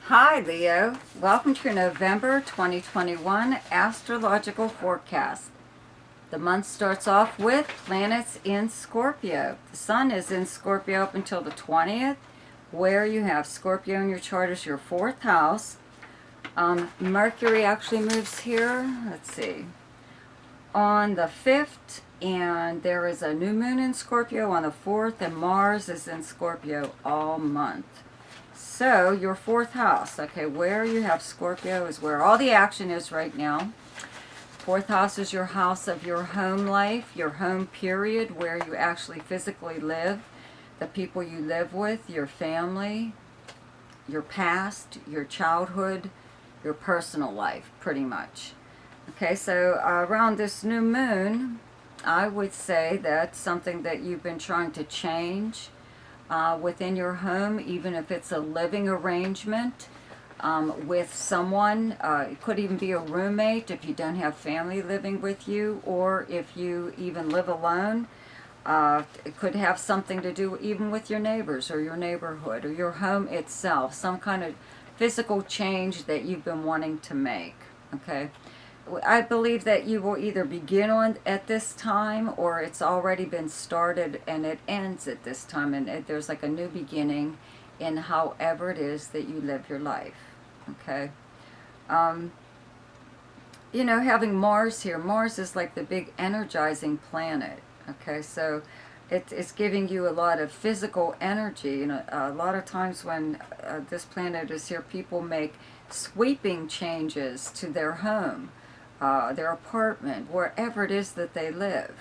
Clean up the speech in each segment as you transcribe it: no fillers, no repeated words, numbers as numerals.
Hi Leo, welcome to your November 2021 Astrological Forecast. The month starts off with planets in Scorpio. The Sun is in Scorpio up until the 20th, where you have Scorpio in your chart as your 4th house. Mercury actually moves here, let's see, on the 5th, and there is a new moon in Scorpio on the 4th, and Mars is in Scorpio all month. So, your 4th house, okay, where you have Scorpio is where all the action is right now. 4th house is your house of your home life, your home period, where you actually physically live, the people you live with, your family, your past, your childhood, your personal life, pretty much. Okay, so around this new moon, I would say that's something that you've been trying to change within your home, even if it's a living arrangement with someone. It could even be a roommate if you don't have family living with you, or if you even live alone. It could have something to do even with your neighbors or your neighborhood or your home itself, some kind of physical change that you've been wanting to make. Okay, I believe that you will either begin on at this time, or it's already been started and it ends at this time, and there's like a new beginning in however it is that you live your life. Okay, having Mars here, Mars is like the big energizing planet. Okay, so it's giving you a lot of physical energy. A lot of times when this planet is here, people make sweeping changes to their home, their apartment, wherever it is that they live.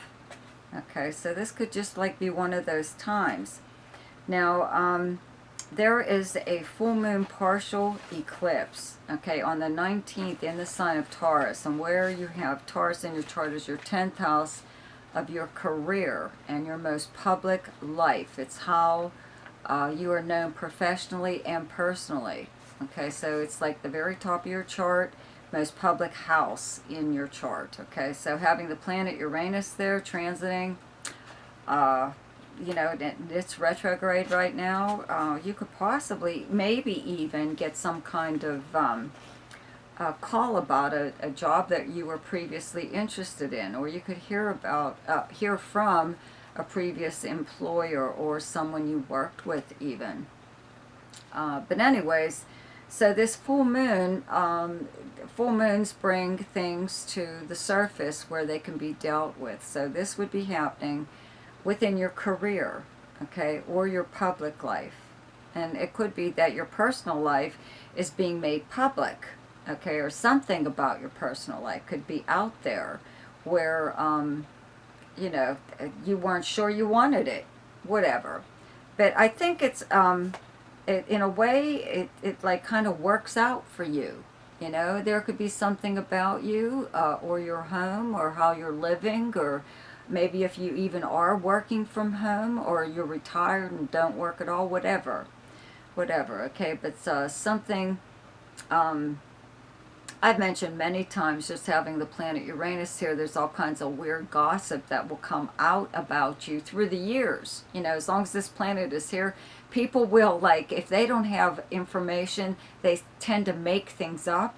Okay, so this could just like be one of those times. Now, there is a full moon partial eclipse, okay, on the 19th in the sign of Taurus, and where you have Taurus in your chart is your 10th house of your career and your most public life. It's how you are known professionally and personally. Okay, so it's like the very top of your chart, most public house in your chart. Okay, so having the planet Uranus there transiting, it's retrograde right now. You could possibly, maybe even get some kind of call about a job that you were previously interested in, or you could hear from a previous employer or someone you worked with even. But anyways, so this full moon, full moons bring things to the surface where they can be dealt with. So this would be happening within your career, okay, or your public life. And it could be that your personal life is being made public, okay, or something about your personal life could be out there where, you weren't sure you wanted it, whatever. But I think it's, in a way, it like kind of works out for you. There could be something about you, or your home, or how you're living, or maybe if you even are working from home, or you're retired and don't work at all, whatever, okay, but something, I've mentioned many times, just having the planet Uranus here, there's all kinds of weird gossip that will come out about you through the years. As long as this planet is here, people will, like, if they don't have information, they tend to make things up,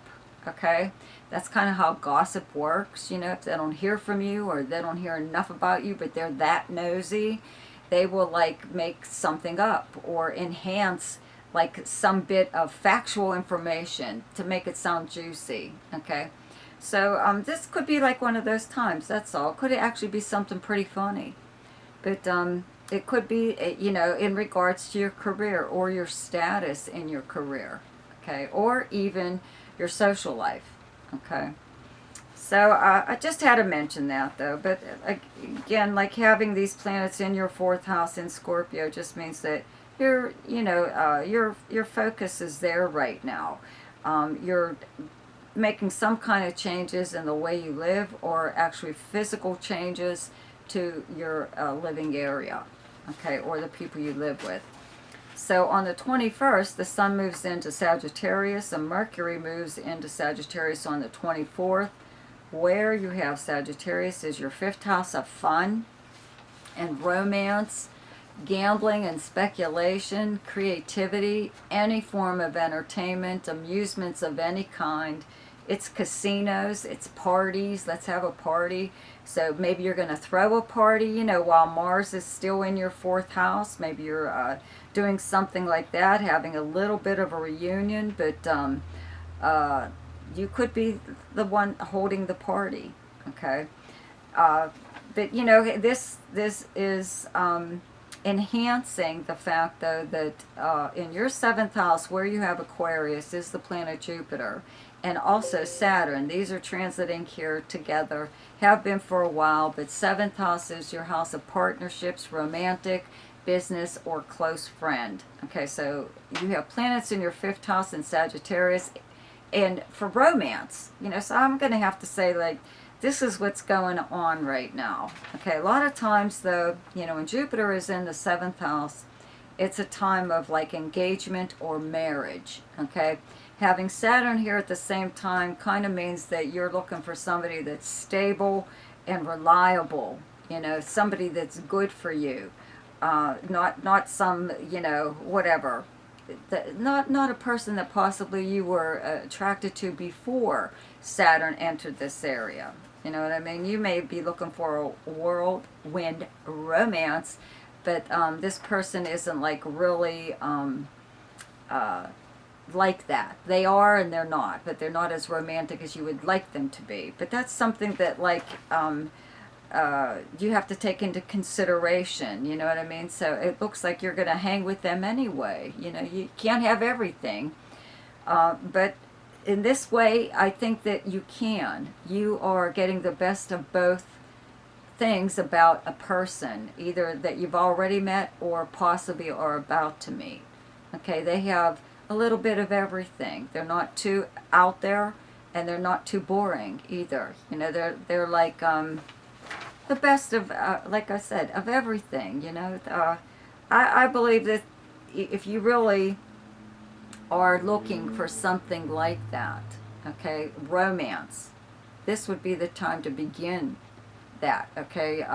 okay? That's kind of how gossip works, if they don't hear from you or they don't hear enough about you, but they're that nosy, they will, like, make something up or enhance like some bit of factual information to make it sound juicy, okay? So this could be like one of those times, that's all. Could it actually be something pretty funny? But it could be, in regards to your career or your status in your career, okay? Or even your social life, okay? So I just had to mention that though. But again, like having these planets in your 4th house in Scorpio just means that your focus is there right now. You're making some kind of changes in the way you live, or actually physical changes to your living area, okay, or the people you live with. So on the 21st, the Sun moves into Sagittarius, and Mercury moves into Sagittarius on the 24th, where you have Sagittarius is your 5th house of fun and romance gambling and speculation, creativity, any form of entertainment, amusements of any kind. It's casinos, it's parties, let's have a party. So maybe you're going to throw a party, you know, while Mars is still in your fourth house. Maybe you're doing something like that, having a little bit of a reunion, but you could be the one holding the party, okay? But you know, this is enhancing the fact, though, that in your seventh house, where you have Aquarius, is the planet Jupiter, and also Saturn. These are transiting here together, have been for a while, but seventh house is your house of partnerships, romantic, business, or close friend. Okay, so you have planets in your fifth house in Sagittarius, and for romance, you know, so I'm going to have to say, like, this is what's going on right now. Okay, a lot of times, though, you know, when Jupiter is in the seventh house, it's a time of like engagement or marriage. Okay, having Saturn here at the same time kind of means that you're looking for somebody that's stable and reliable, you know, somebody that's good for you, not some, you know, whatever, not a person that possibly you were attracted to before Saturn entered this area. You know what I mean? You may be looking for a whirlwind romance, but this person isn't like really like that. They are and they're not, but they're not as romantic as you would like them to be. But that's something that, like, you have to take into consideration, you know what I mean? So it looks like you're going to hang with them anyway. You know, you can't have everything. But in this way, I think that you can. You are getting the best of both things about a person, either that you've already met or possibly are about to meet. Okay, they have a little bit of everything. They're not too out there, and they're not too boring either. You know, they're like the best of, like I said, of everything. You know, I believe that if you really are looking for something like that, okay, romance, this would be the time to begin that. Okay,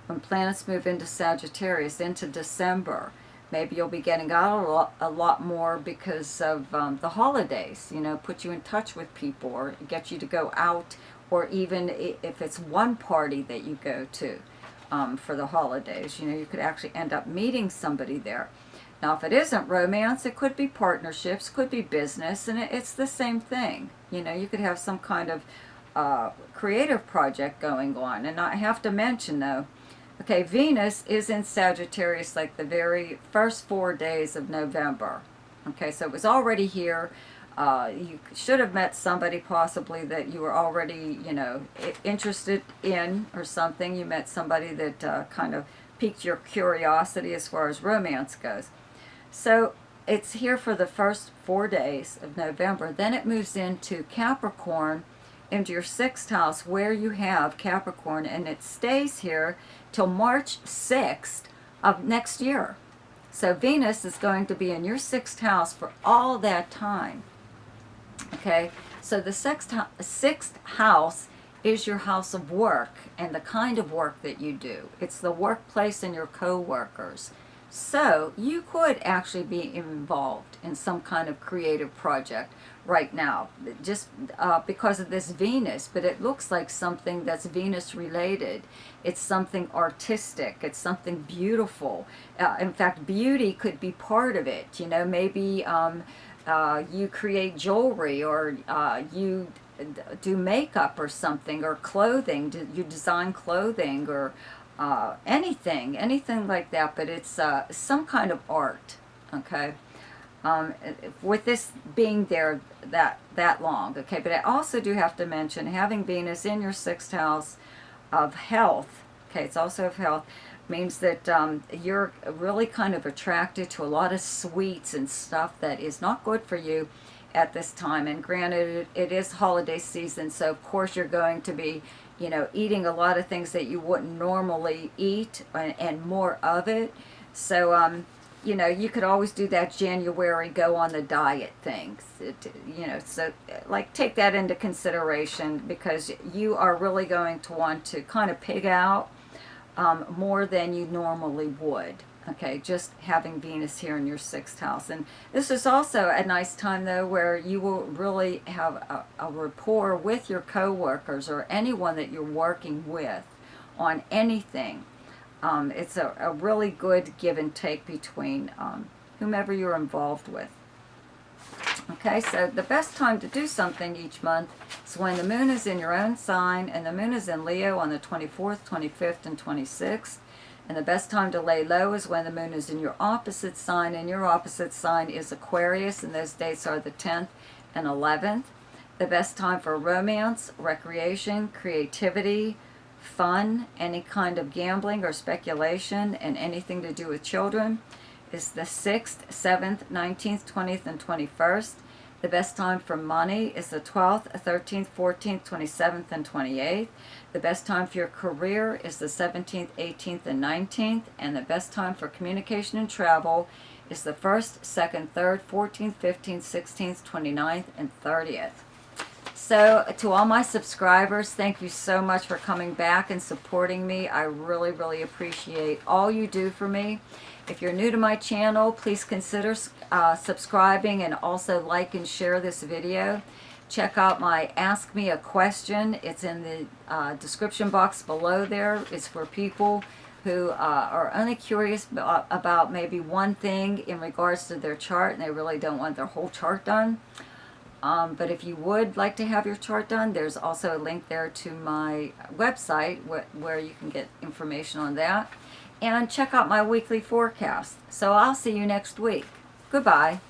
when planets move into Sagittarius into December, maybe you'll be getting out a lot more because of the holidays, you know, put you in touch with people or get you to go out, or even if it's one party that you go to for the holidays, you know, you could actually end up meeting somebody there. Now, if it isn't romance, it could be partnerships, could be business, and it's the same thing. You know, you could have some kind of creative project going on. And I have to mention, though, okay, Venus is in Sagittarius like the very first 4 days of November. Okay, so it was already here. You should have met somebody possibly that you were already, you know, interested in or something. You met somebody that kind of piqued your curiosity as far as romance goes. So it's here for the first 4 days of November. Then it moves into Capricorn, into your sixth house where you have Capricorn, and it stays here till March 6th of next year. So Venus is going to be in your sixth house for all that time. Okay, so the sixth house is your house of work and the kind of work that you do. It's the workplace and your co-workers. So you could actually be involved in some kind of creative project right now, just because of this Venus. But it looks like something that's Venus related. It's something artistic. It's something beautiful. In fact, beauty could be part of it. You know, maybe you create jewelry, or you do makeup or something, or clothing. You design clothing, or anything like that, but it's some kind of art, okay, with this being there that long, okay. But I also do have to mention, having Venus in your sixth house of health, okay, it's also of health, means that you're really kind of attracted to a lot of sweets and stuff that is not good for you at this time. And granted, it is holiday season, so of course you're going to be, you know, eating a lot of things that you wouldn't normally eat, and more of it. So, you know, you could always do that January go on the diet thing. You know, so like take that into consideration, because you are really going to want to kind of pig out more than you normally would. Okay, just having Venus here in your 6th house. And this is also a nice time, though, where you will really have a rapport with your coworkers or anyone that you're working with on anything. It's a really good give and take between whomever you're involved with. Okay, so the best time to do something each month is when the moon is in your own sign, and the moon is in Leo on the 24th, 25th, and 26th. And the best time to lay low is when the moon is in your opposite sign, and your opposite sign is Aquarius, and those dates are the 10th and 11th. The best time for romance, recreation, creativity, fun, any kind of gambling or speculation, and anything to do with children is the 6th, 7th, 19th, 20th, and 21st. The best time for money is the 12th, 13th, 14th, 27th, and 28th. The best time for your career is the 17th, 18th, and 19th. And the best time for communication and travel is the 1st, 2nd, 3rd, 14th, 15th, 16th, 29th, and 30th. So to all my subscribers, thank you so much for coming back and supporting me. I really, really appreciate all you do for me. If you're new to my channel, please consider subscribing and also like and share this video. Check out my Ask Me a Question. It's in the description box below there. It's for people who are only curious about maybe one thing in regards to their chart and they really don't want their whole chart done. But if you would like to have your chart done, there's also a link there to my website where you can get information on that. And check out my weekly forecast. So I'll see you next week. Goodbye.